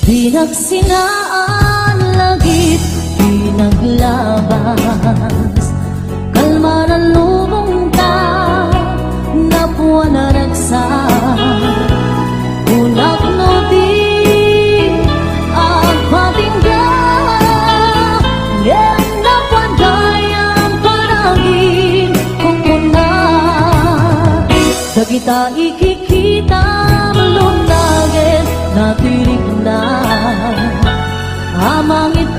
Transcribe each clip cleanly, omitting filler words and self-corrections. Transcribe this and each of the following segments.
Pinagsinaan langit, pinaglabas, kalma ng lubong ka, napwa na ragsak. Unak no di ang patinggan, yan na panday ang panagin kung na dagita ikikita malunagin natirig na amangit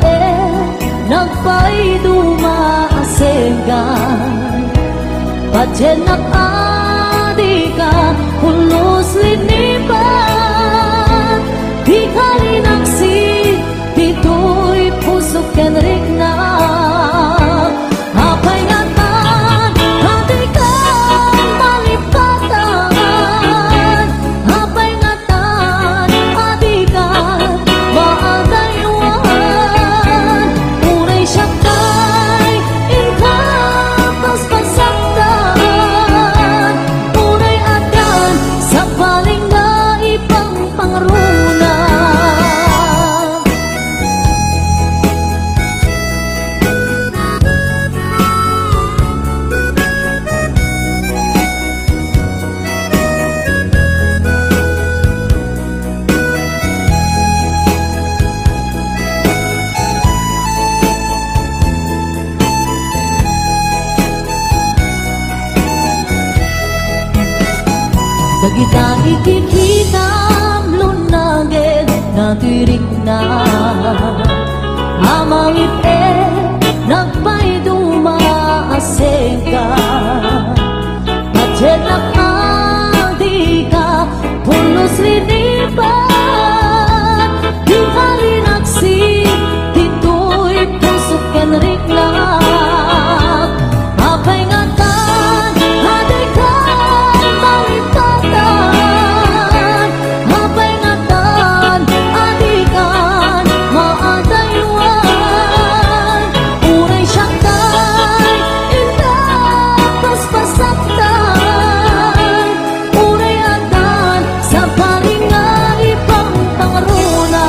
nagpay dumaasegan Padyan nakadika pulos linipan di kalinaksid dito'y pusok kenrik na apay ngatan hatikan malipatan apay ngatan hatikan maagayuan unay siyakay inkapas pasaktan unay adan sa paling na ipang pangruna. Dagita ikikita lunagin natirig na amangit nagpay dumaaseka Padyan nakadika pulos linipan di kalinaksid dito'y pusok kenrik na apay ngatan hatikan malipatan apay ngatan adikan maadayuan unay siyakay indapas pasaktan unay adan sa paling nga ipang pangruna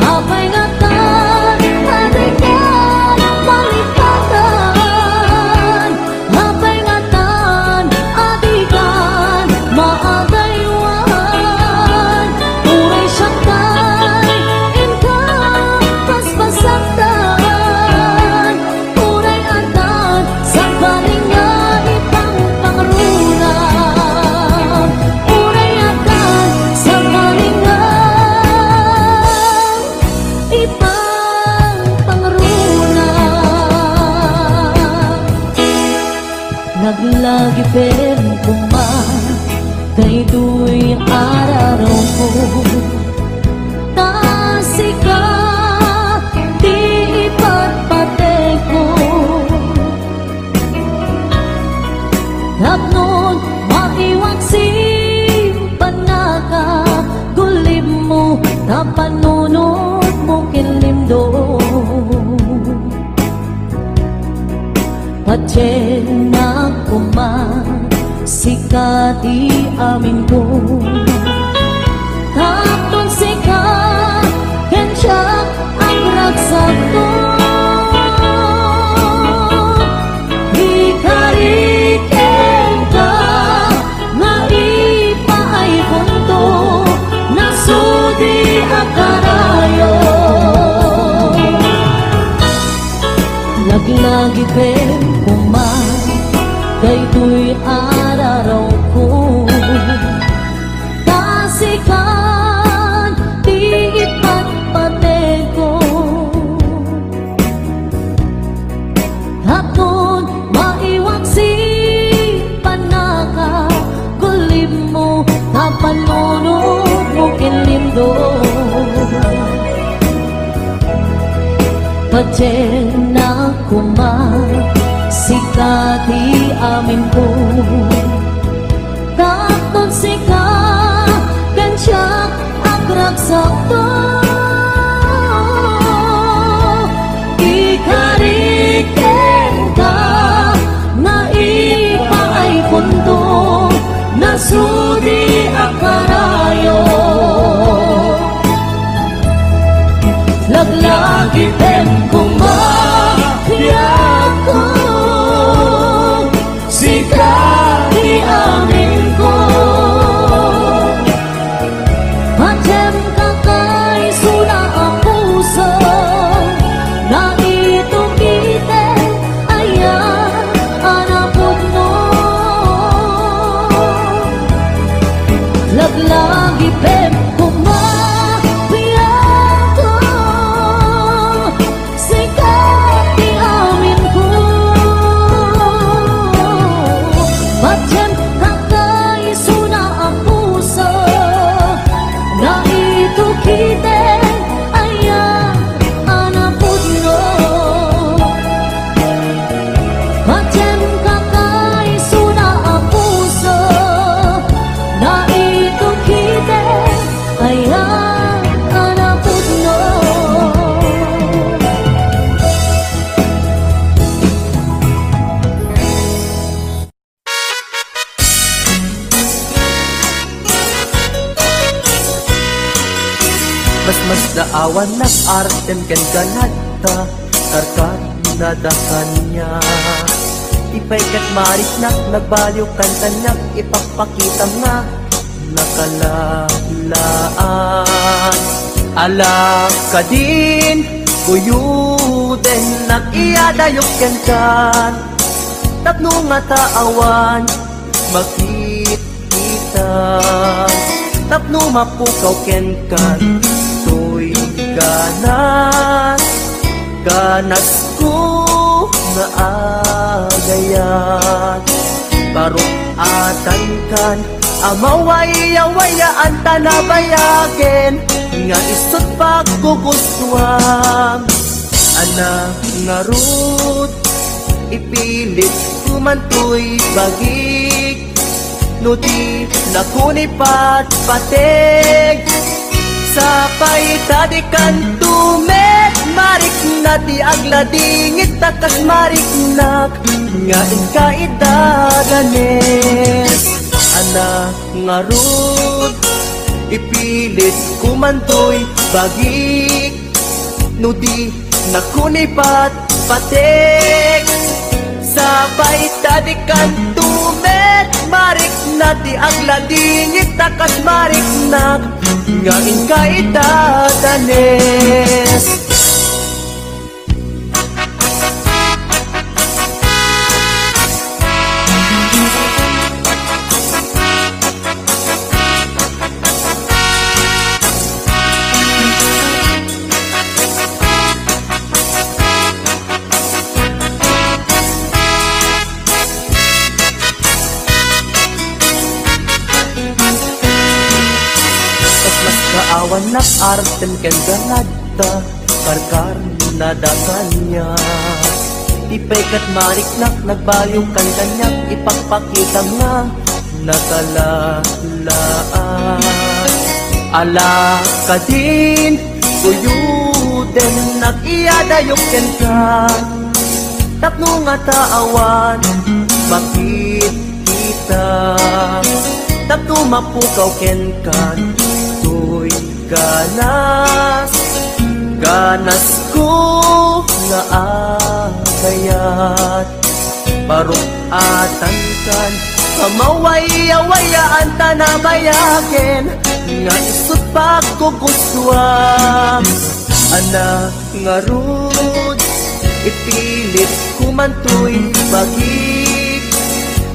apay ngatan adikan malipatan apay ngatan adikan maadayuan unay siyakay inkapas pasaktan unay adan sa paling nga ipang pangruna unay adan sa paling nga ipang pangruna. Naglagi pero kuman kay du'y araraw ko tasika di ipatpatay ko tapnon maiwag simpan na ka gulib mo na panunod mo kinlimdo Padyan na kuman sikati amin ko tapnon sikat kensiyak ang ragsak ko ikariken ka nga ipaay punto nasudi akarayo lagi-lagi pen kuman kay tuy araraw ko tasikan di ipatpatay ko hapon maiwag simpan na ka gulib mo kapanunod mo kinlindo Padyan na kuman sikati amin ko tapnon sikat kensiyak ang ragsak to ikariken ka nga ipaay punto nasudi akarayo Daawan nag-arten ken ganadta karkar nadakan niya. Ipay kat mariknak nagbaliw kantanyak ipapakita nga nakalalaan. Ala ka din kuyuden nag-iyadayok ken kan tapno nga taawan makikita tapno mapukaw ken kan tuy ganas ganas ko nga agayat barok atan kan amawaya-wayaan tanabayagen nga isot pagkugustuhan anak nga rud ipilit kumantoy bagik no di nakunipat patek sa paitadikan tumet marik na di agladingit takas marik nak nga inkaidaganes anak nga rud ipilit kumantoy bagik no di nakunipat patek sa paitadikan tumet marik na di agladingit takas marik nak nga inkaidadanes. Awan nak-arten ken ganadta karkar nadakan niya. Ipay kat mariknak nagbaliw kan kanyak ipagpakita nga nakalalaan. Ala ka din kuyuden nag-iyadayok ken kan tapno nga taawan makikita tapno mapukaw ken kan tuy ganas ganas ko nga agayat barok atan kan amawaya-wayaan tanabayaken nga isot pagkugustuhan anak nga rud ipilit kumantoy bagik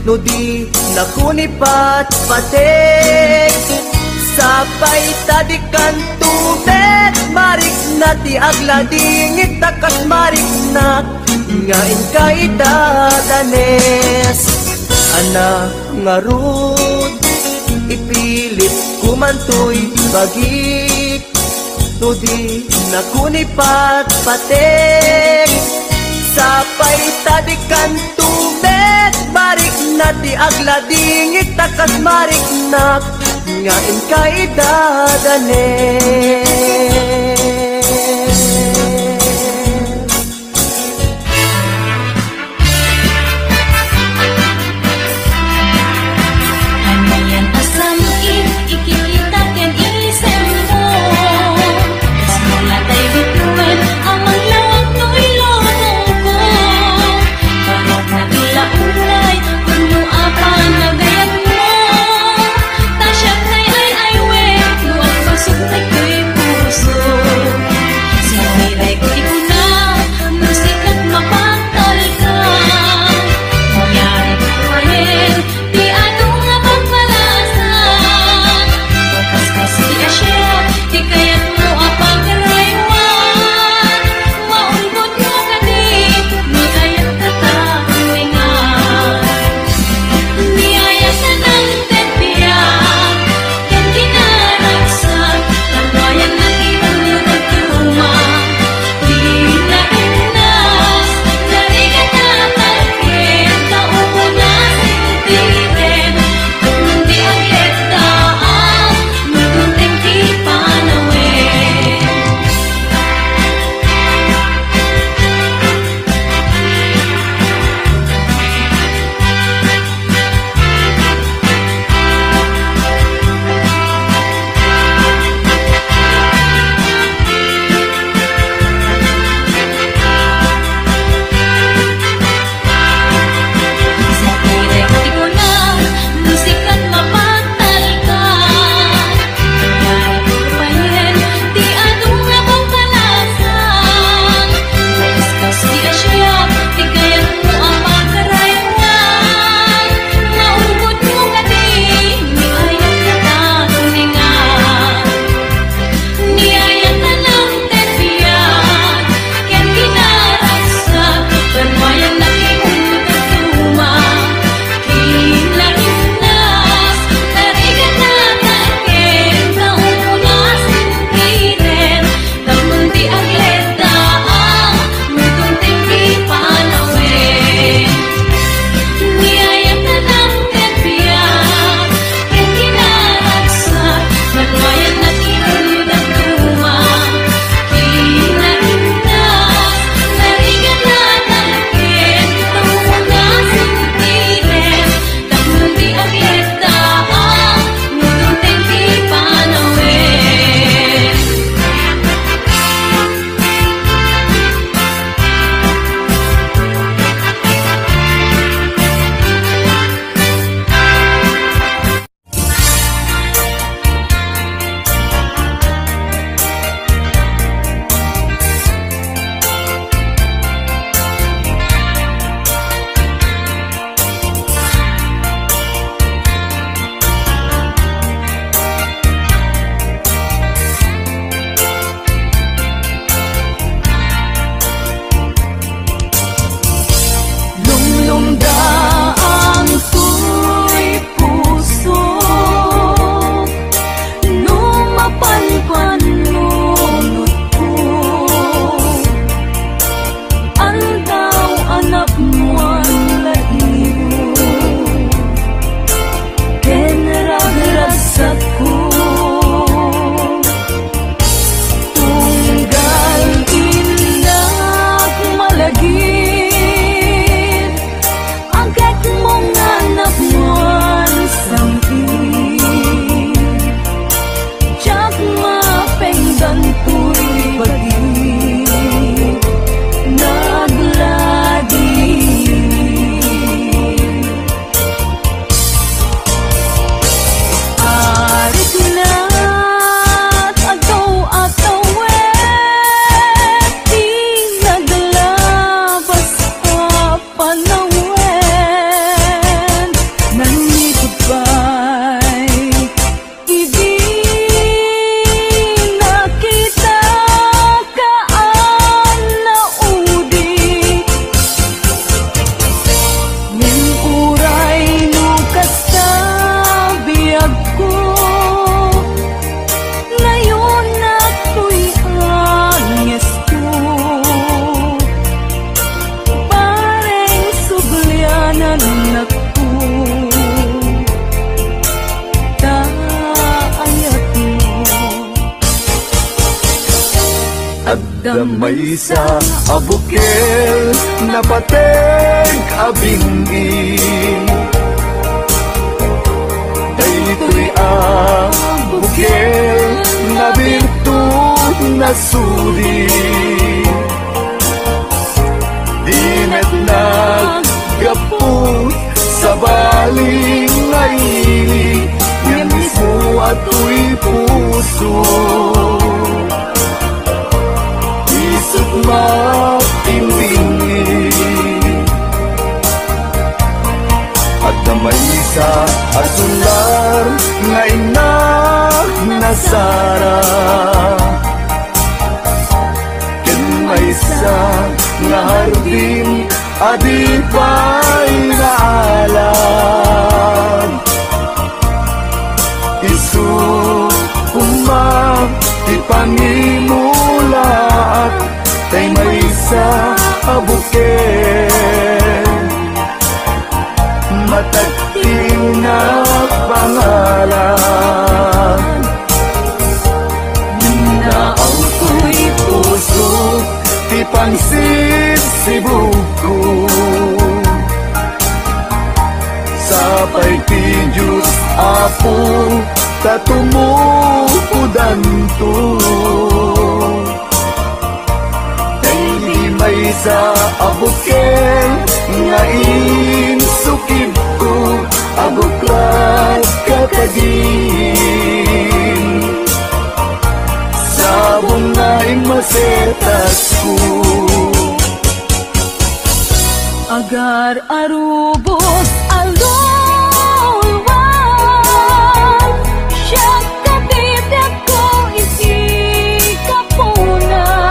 no di nakunipat patek sa paitadikan tumet marik na ti agladingit takas marik na nga inkaidadanes anak nga rud ipilit kumantoy bagik no di nakunipat patek sa paitadikan tumet marik na ti agladingit takas marik na nga inkaidadanes. Ano yan asam ikikita ken isem mo kasmula tay bituin amang lawag no ilong ko parang nagilaulay kuno apan nagayag mo tasya ay we no ang pasok na ko'y puso may sa abukel na pateng abingi. Daytoy abukel na birtud na suri. Dinet naggapot sa baling ngaili, yan mismo ato'y puso. Isip matimbingi at damay sa asular nga inak nasara. Ken may sa nga hardin adi pa'y naalam. Isu kumang ipangimulaat kay may sa abuken matagting na pangalan. Naaw ko'y puso ti pangsisibuko sapay ti Diyos Apo tatumukudan to. May sa abuken nga insukib ko abuklat kakagin sabong na imasetas ko. Agar arubos alulwan siya kabibyak ko isi kapuna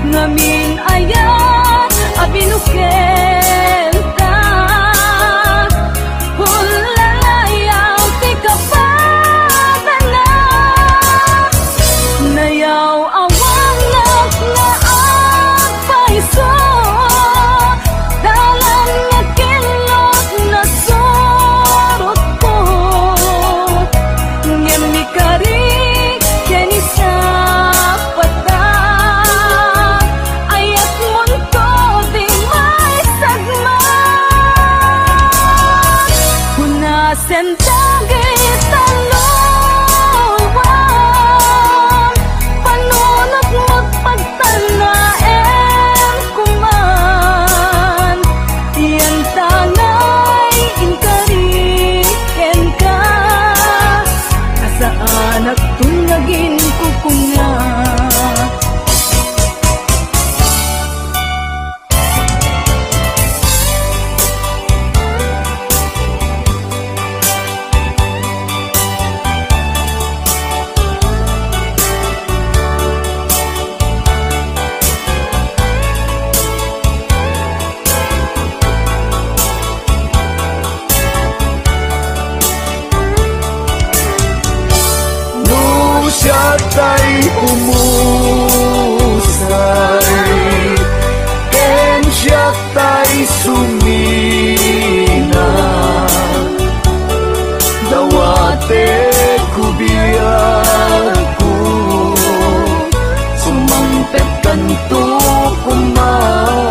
ngamin ayat abinukel ka hulalayaw ti kapadala nayaw awang na ang paiso dalang nga kilot na sorot ko ngem mi kari keni sa pata ayat mon ko di may sagma kuna sentagay talawang panunot magpagtanaen kuman yan tanay inkariken ka asaan at tunagin ko kuna. Siya tay umusay ken siya tay sumina dawate kubiyag ko sumangpet kanto kumang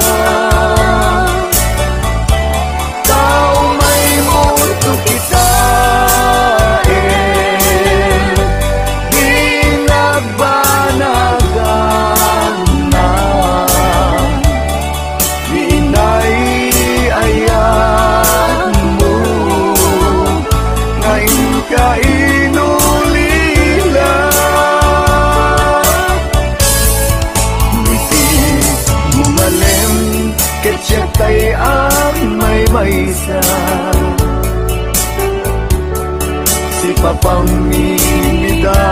tao may muto kita tay ang may sa si papamimida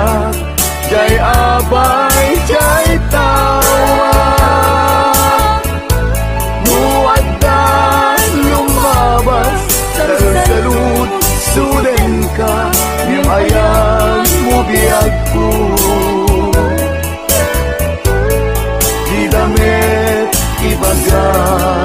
jay abay jay tawa muaddan lumabas salud suden ka niyang ayan mo biyag ko di damit ibagan.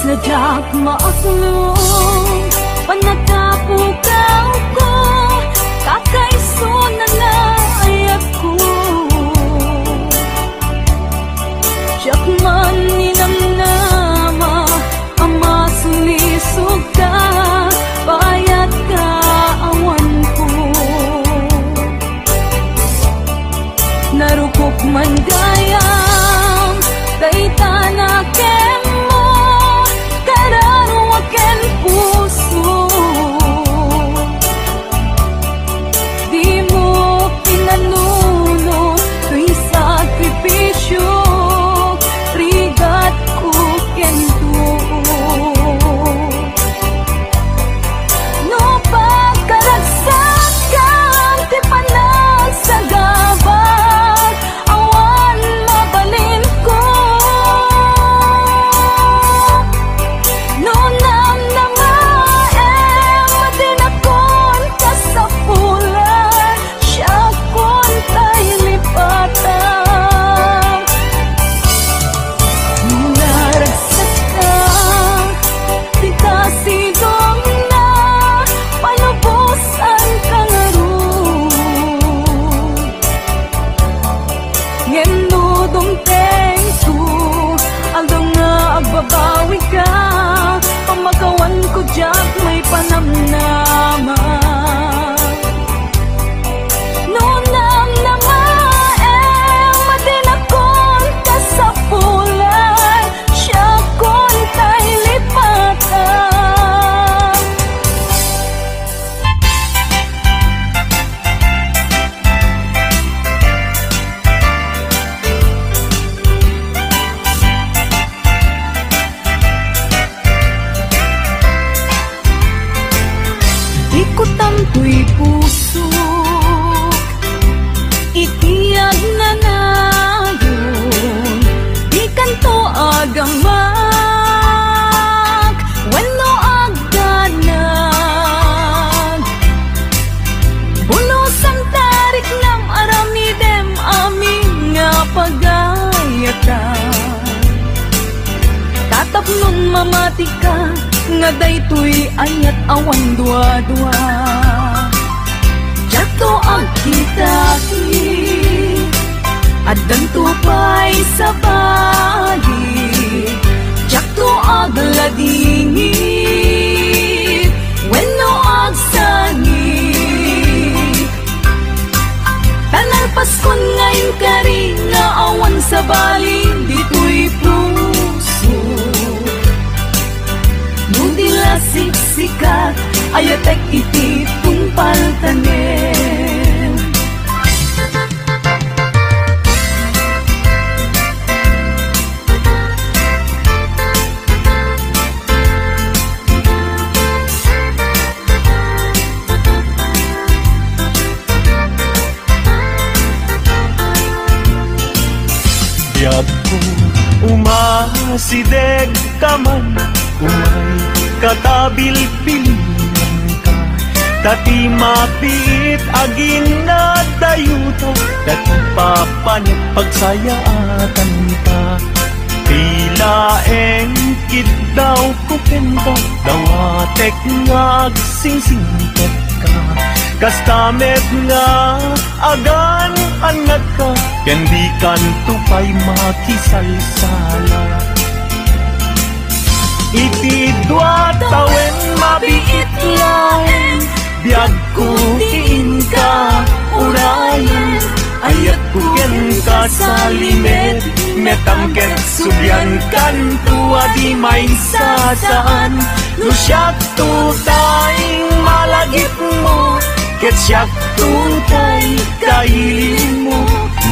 Sadyak maaklong panatapukaw ko kakaiso na naayat ko Siyak man ninamnama ama sulisog ka bayat ka awan ko narukok man gayam dayta na kemo kararo aken puso di mo pinanuno tuy sakripisyo rigat ko kento no pagkaragsakan ti panagsagabag awan mabalin ko no namnamaem madinakon ka sa pulan siya kon tay lipatan naragsak ka di kasigong na palubusan ka nga ron ngeno dumteng ko aldong nga agbabawi ka pamagawan ko diyak may panamnama no namnamaem madinakon ka sa pulan siya kon tay lipatan ikot ang tuy puso itiyag na nayon di kanto agamak wenno agdanag bulosan tarik nam aramidem amin nga pagayatan tatapnon mamati ka nga daytoy ayat awan dua-dua jato ang kitaki at danto pa'y sa bali jato ang ladingit wenno ang sangit tanalpas kon ngayon kari nga awan sa bali dito'y puso nundila siksikat ayatek iti tungpaltanem Biyag ko umasideg ka man umay katabil-bilinan ka dati mapit agin na dayuta dati papanit pagsayaatan ka tilaeng kid daw kukenta dawatek nga agsingsingkat ka kastamet nga agan anag ka ken di kanto pa'y makisalsala iti dua tawen mabiit lain biyag ko tiin ka urayan ayat ko ken ka sa limet metangket subyan kan tua di may sasaan no siyak tutaying malagip mo ket siyak tutay kailin mo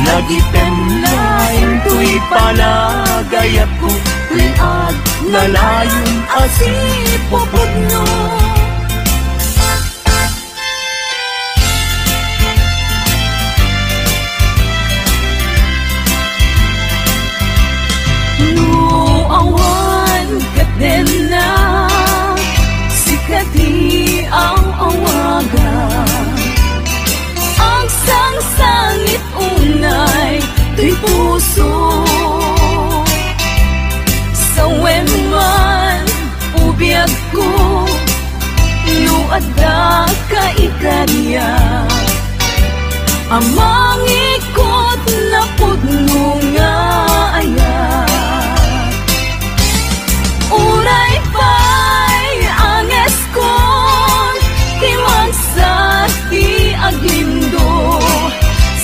nagitem lain tuy panagayat ko liad nalayon asipopod no awan katen na sikati ang awagan ang sangsangit unay tuy puso sa weman ko luada ka ikarya amang ikot na pudno nga ayat uray pa'y anges kon timagsat ti aglindo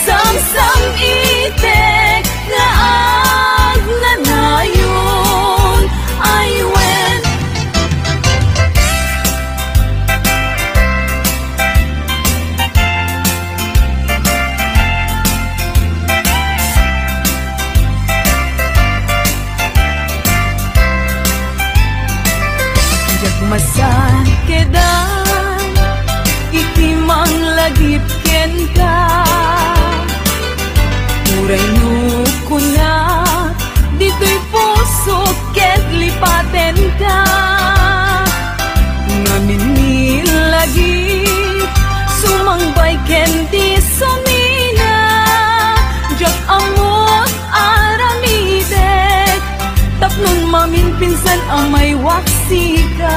samsam itek nga agnanayon ay wen masan kedan itimang lagip ken ka uray no kuna dito'y puso ket lipaten ka ngamin ni lagi sumangbay ken di sumina jak amot aramidek tapnon mamin pinsan amay waksi ka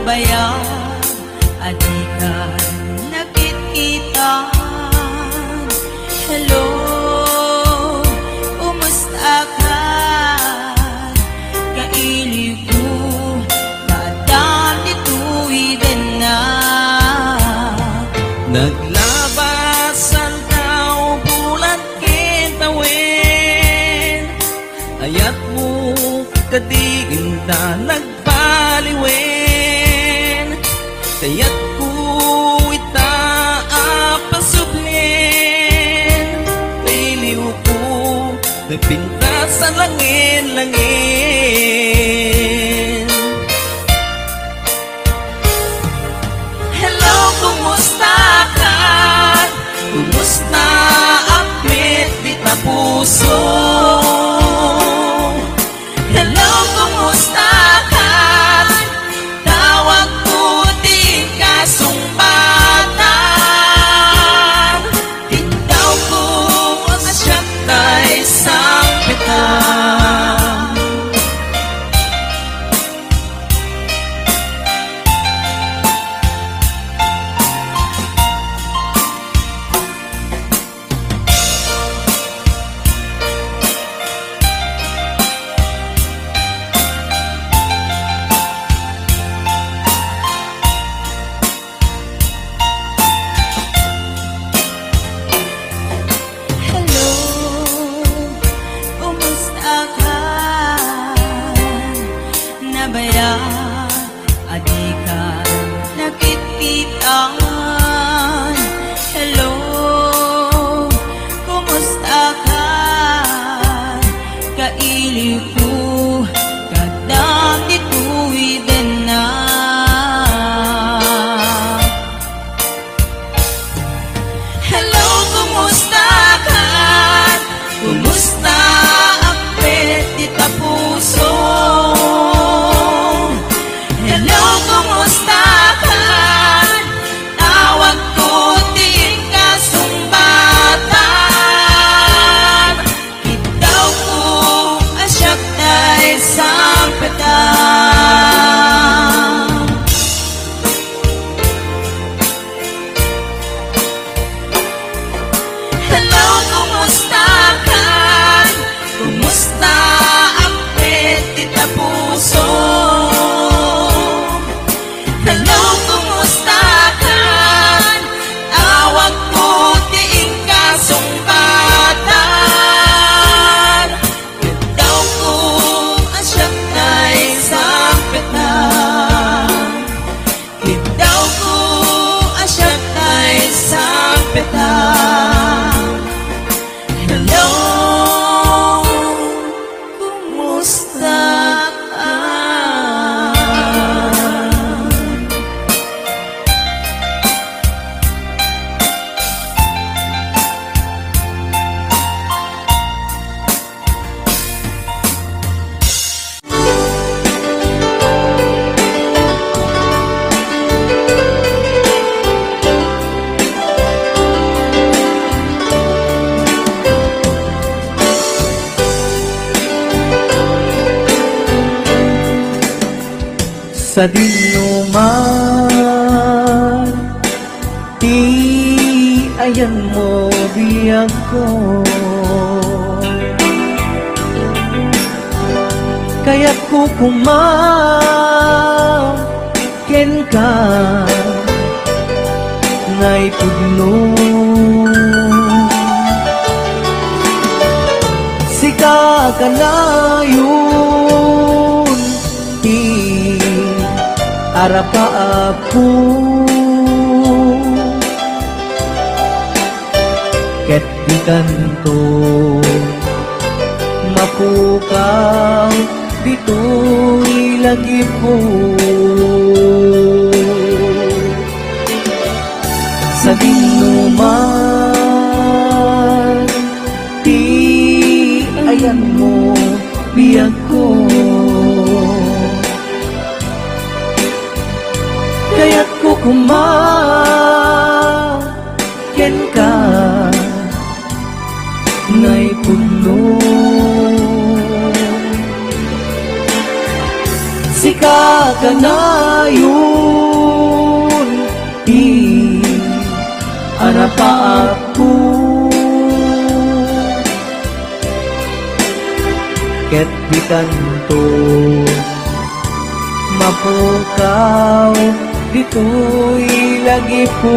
baya adikan nakitkitan hello kumusta ka kaili ko kadam dito'y din na naglabasan tao bulat kitawin ayat mo kadigin ta nagbaliwin kaya't ko itaapasublin Piliw ko nagpinta sa langin-langin hello kumusta ka kumusta apit di ta puso hello kumusta ka tawag ko di kasumbatan ikaw ko sa siyang tay sampitan baya adikan nakitkitan hello kumusta ka kaili ko kadam dito'y din na hello kumusta ka kumusta apet di ta puso hello, kumusta ka? Tawag ko di kasumbatan ikaw ko asyak na sa dinuman, di ayan mo biyag ko. Kaya't kukumaken ka ngay pudno. Sika ka na yun, di arapa ako. Ket di kanto mapukaw dito'y lagi po. Sa dinuman, di ayan mo biyag ko. Kaya't kukumaken ka ngay puno. Sika ka na yun, di arapa ako. Ket di kanto mapukaw dito'y lagi po.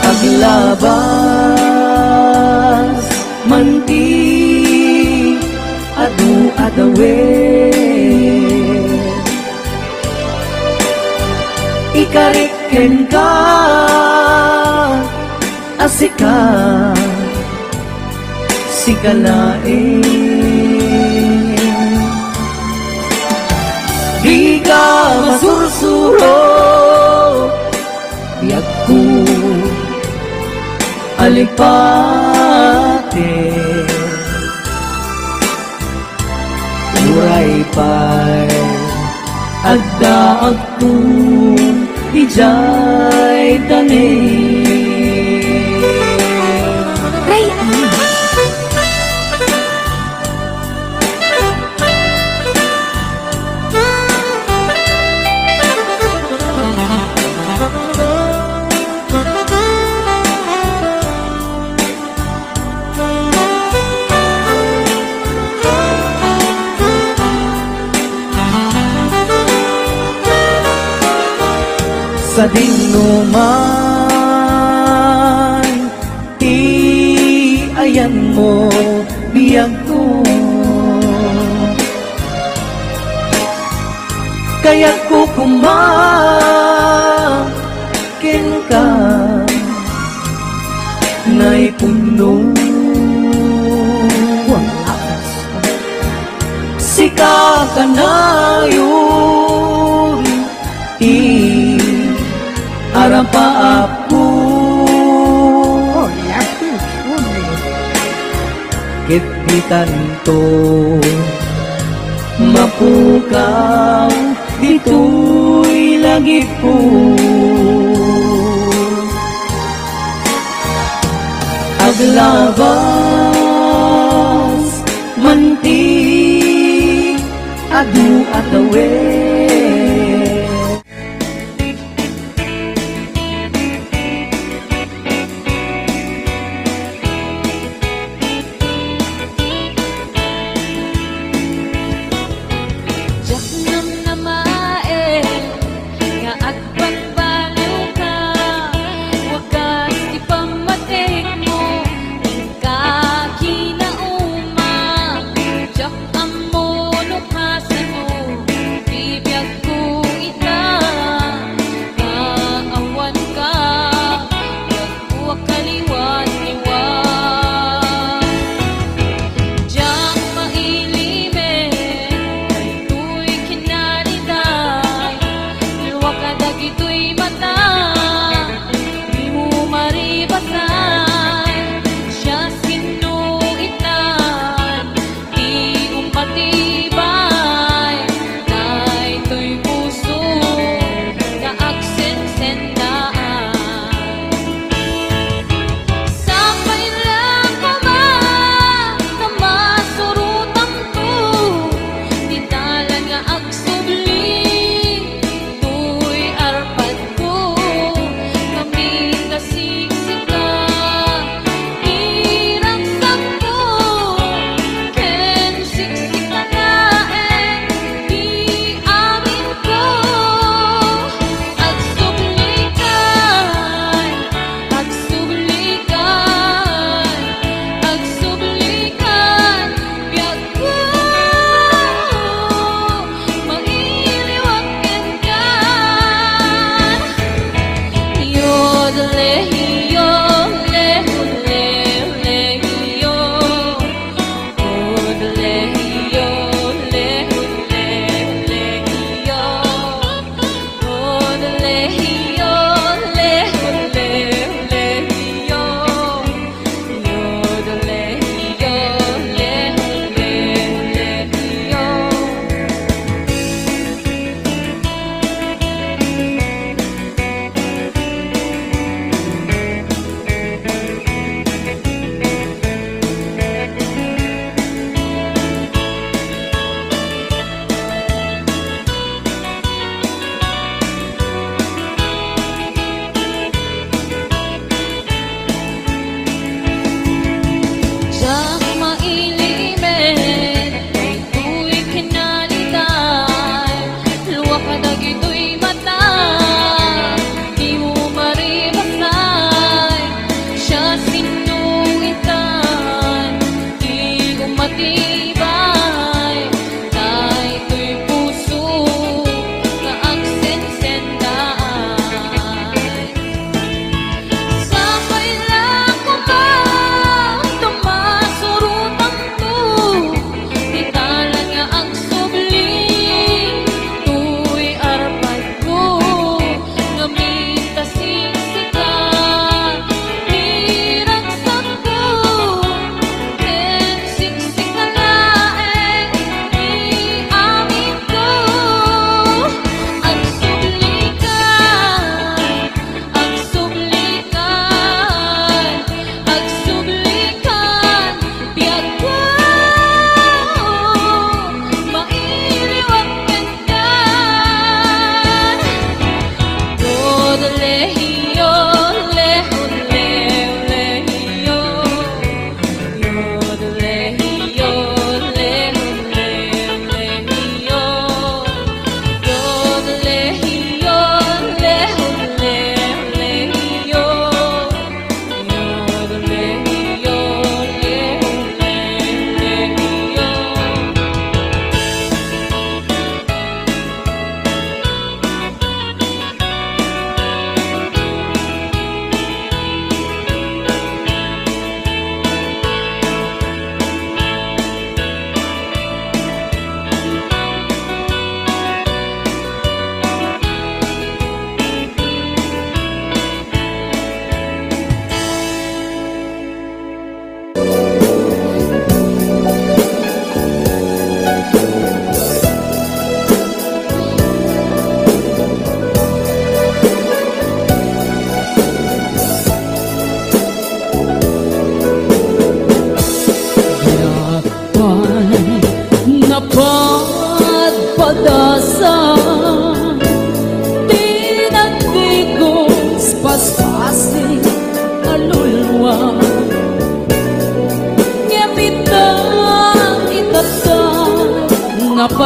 Aglabas manti adu adawe, ikariken ka asika sikalae. Di ka masursuro biyag ko alipate. Uray pa'y agda agtong ijay tanin. Sa dinuman, di ayan mo biyag ko. Kaya't kukumaken ka ngay puno. Sika ka na yun, arapa ako. Ket di tanto mapukaw dito'y lagi po. Aglabas manti adu atawe. Di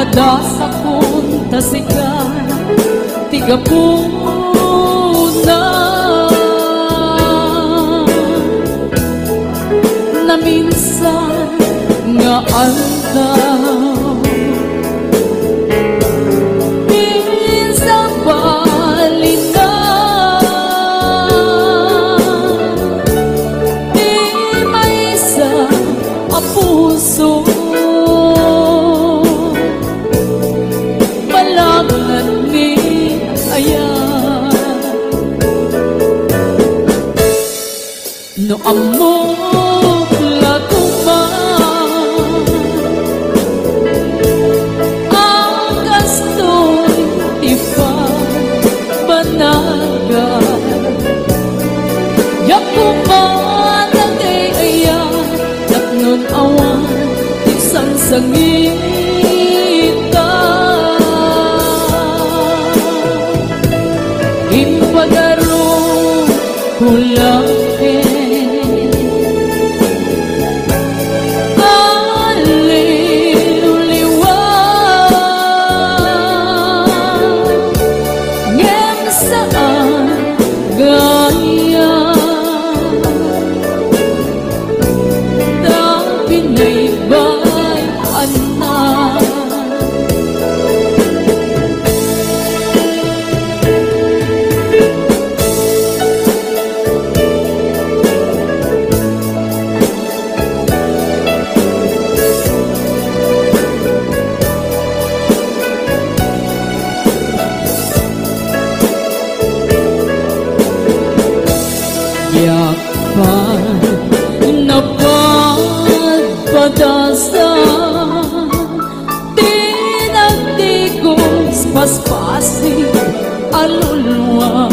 napadasakon tasikan tigapuna na minsan nga aldaw minsan balina di may isa ang puso malangan ni ayan no amok lakuman ang gasto'y ipabanagan yakuman ang ayan at nun awan isang sangita impagaro kulang napagpadasan tinagtigos paspasig aluluwa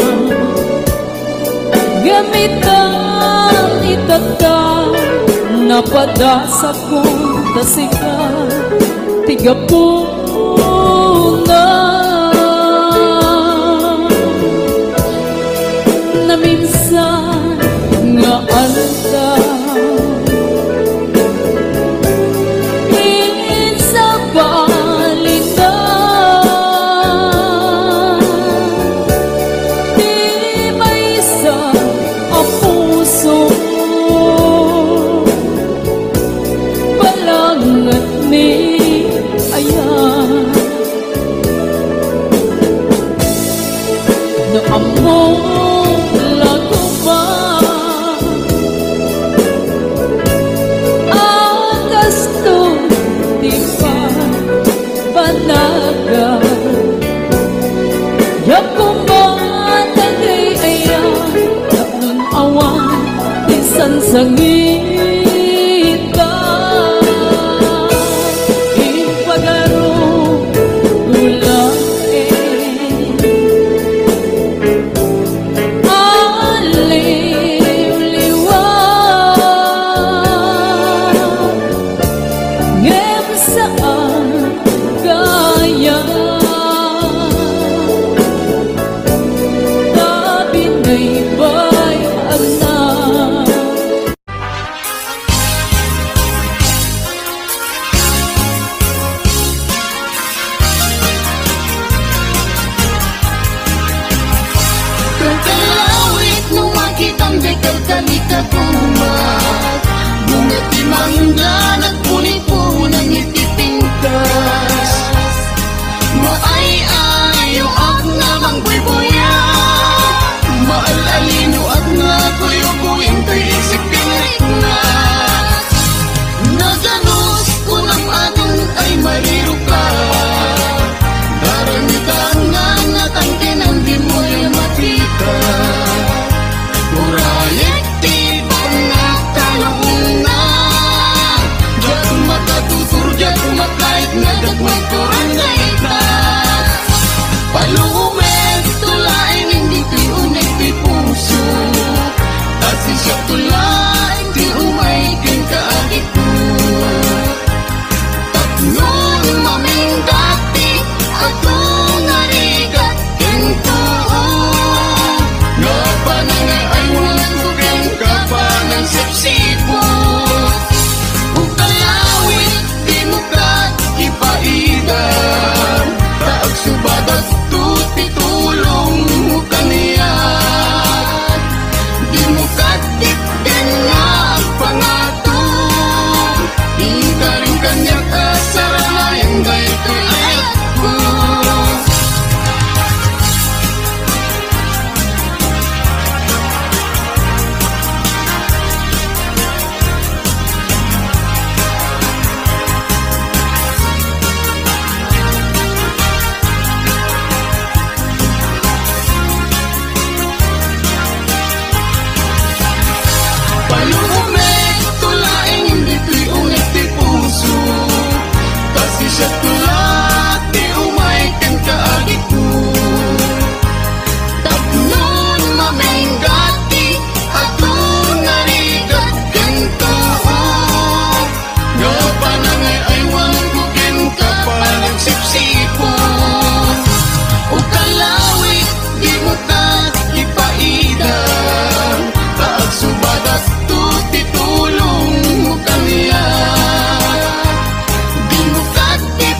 gamitan itata napadasakon tasikan tigapuna na minsan nga aldaw no amok lakuman ang gasto di pa banagan yakuman ang ayan at nun awan isan sangita ipagaro ulang sa tulak di umay kan kaagi ko. Tapnon maminggati ato narigat ganto. Nga panangay aywan ko ken kapalang sipsipon. O kalawit di mo ta ipaidan. Taag subadat to titulong mo kaniya. Di mo katip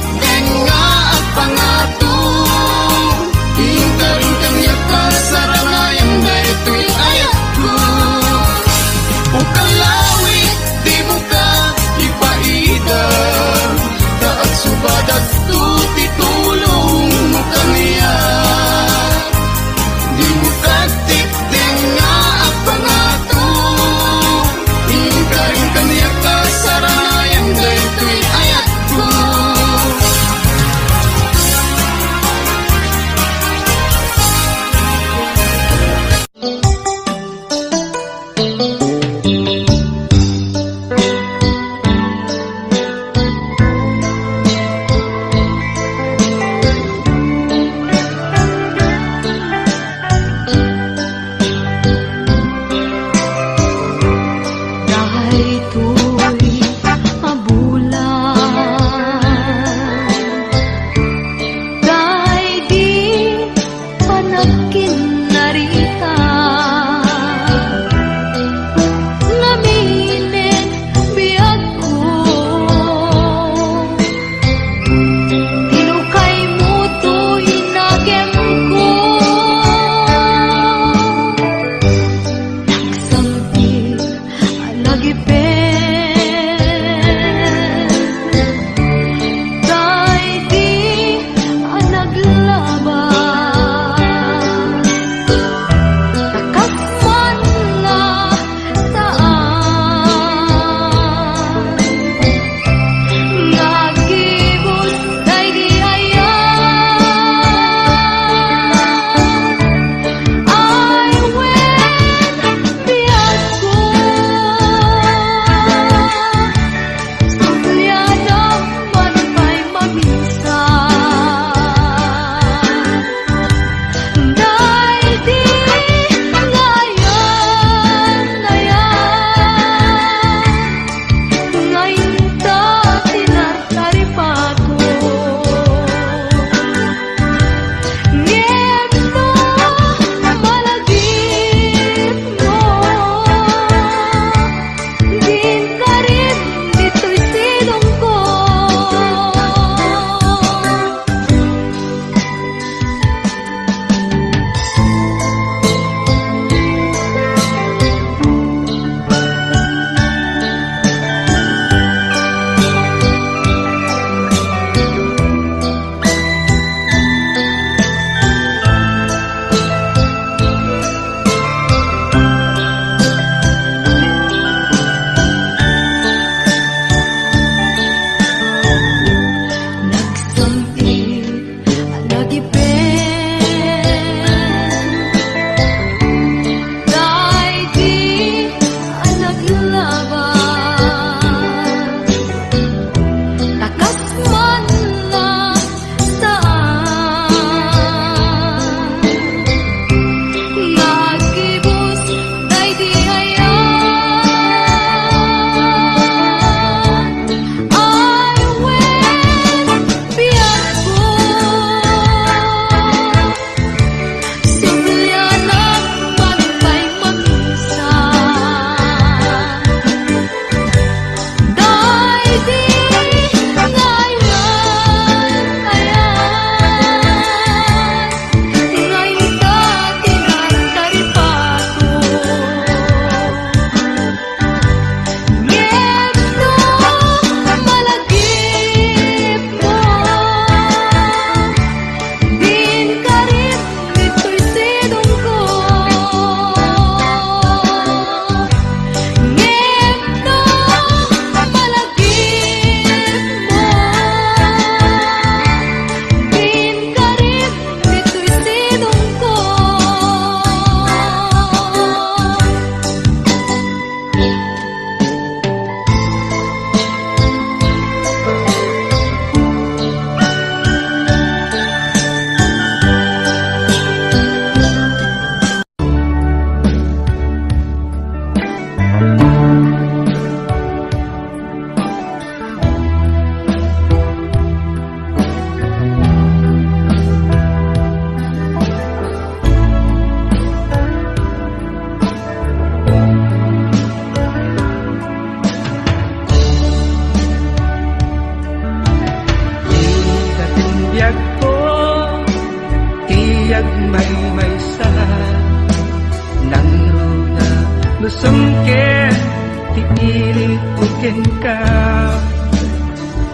ti pilit uken ka.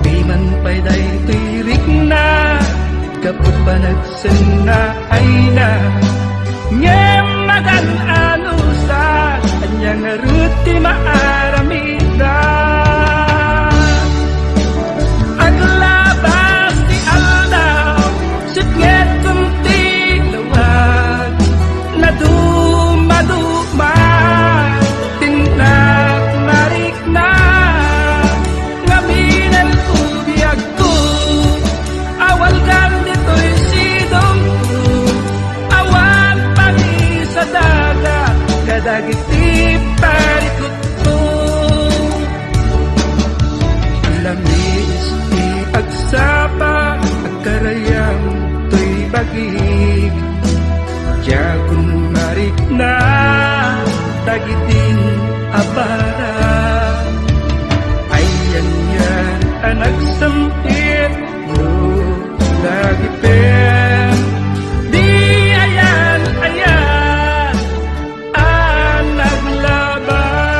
Di man pa'y day tirik na, kapag pa nagsana ay na. Ngem magan anusa, kanyang aruti maaramida. Aglabas ti aldaw, sipnget kumti lawag, na dumaduma, tindak marik na, ngaminan ubiyag ko, awal kan dito'y sidong ko, awan pagi sa dagat, kadagiti parikot ko. Lamis ti agsapa, agkarayang to'y bagig, Diyagon marik na, tagitin abara. Ayan yan, anak sampit, no, lagi pen. Di ayan, ayan, anak labas.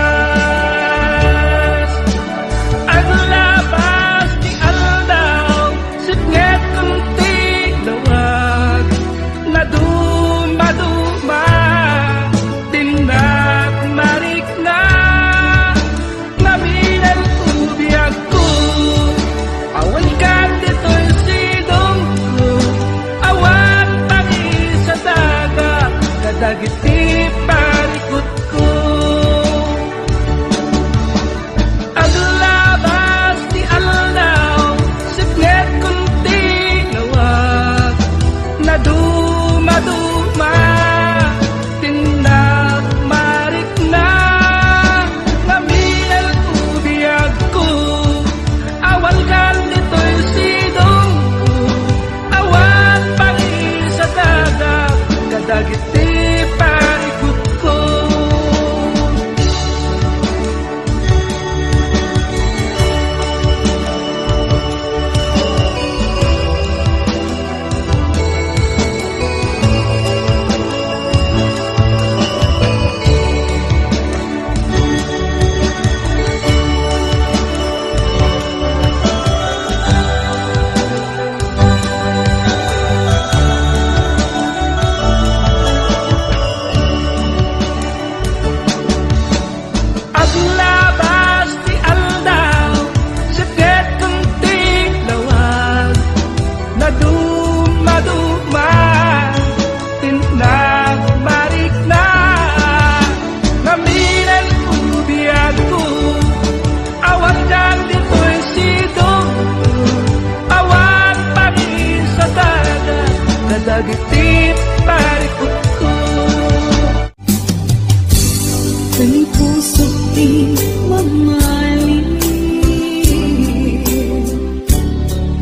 Aglabas di aldaw, sipnget kunti lawag, na dumaduma, tindak marik na, ngaminan ubiyag ko, awan ka dito'y sidong ko, awan pagi sa dagat, kadagiti parikot ko. Aglabas di aldaw, sipnget kunti lawag, na dumaduma, tindak marik na, ngaminan ubiyag ko, awal kan dito'y sidong ko, awan pagi sa dagat, kadagiti parikot ko. Aglabas di aldaw, sipnget kunti lawag, na dumaduma, tindak marik na, ngaminan ubiyag ko, awan kan dito'y sidong ko, awan pagi sa dagat, kadagiti parikot ko. Kay puso di mamahalin,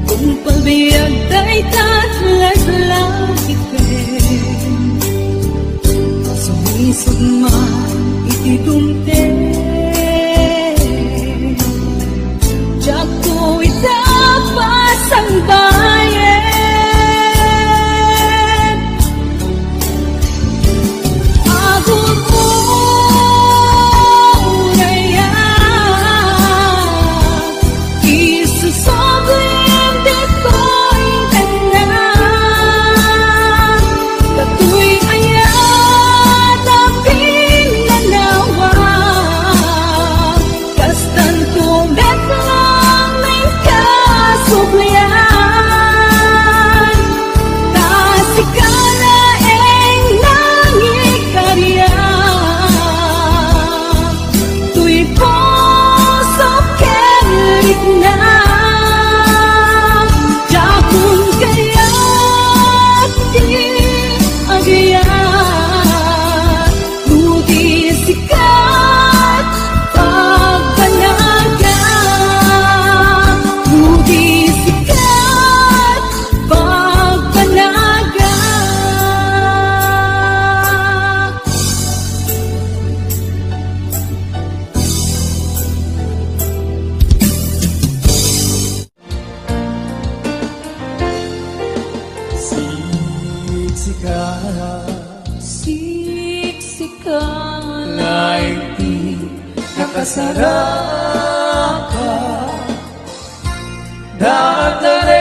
kung pabiyag day tatlas lakitin, sumisog man itidumte, diyak ko itapas ang bayan. Agod mo, nakasaraka Dadaretete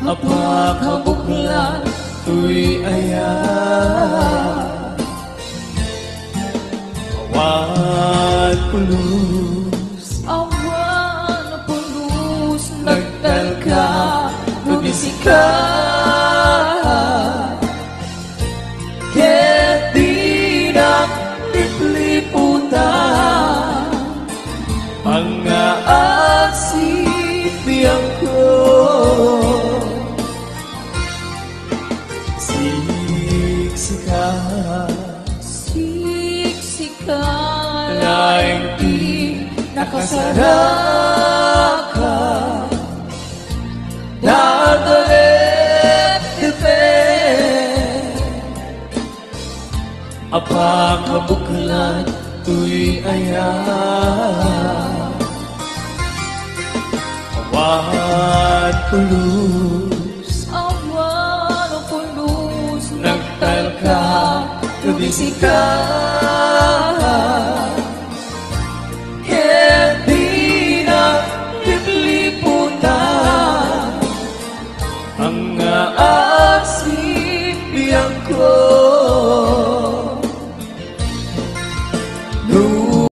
Apakabuklan tuy ayan Awan pulus Awan na pulos Nagtalka Nubisikat Ket dinak lipliputan Mga asipiyang ko Siksikan Laing di nakasaraka Nadalit-dite Apakabuklan tuy ayan Awan pulus Awan na pulos Nagtalka Nubisikat Ket dinak lipliputan Ang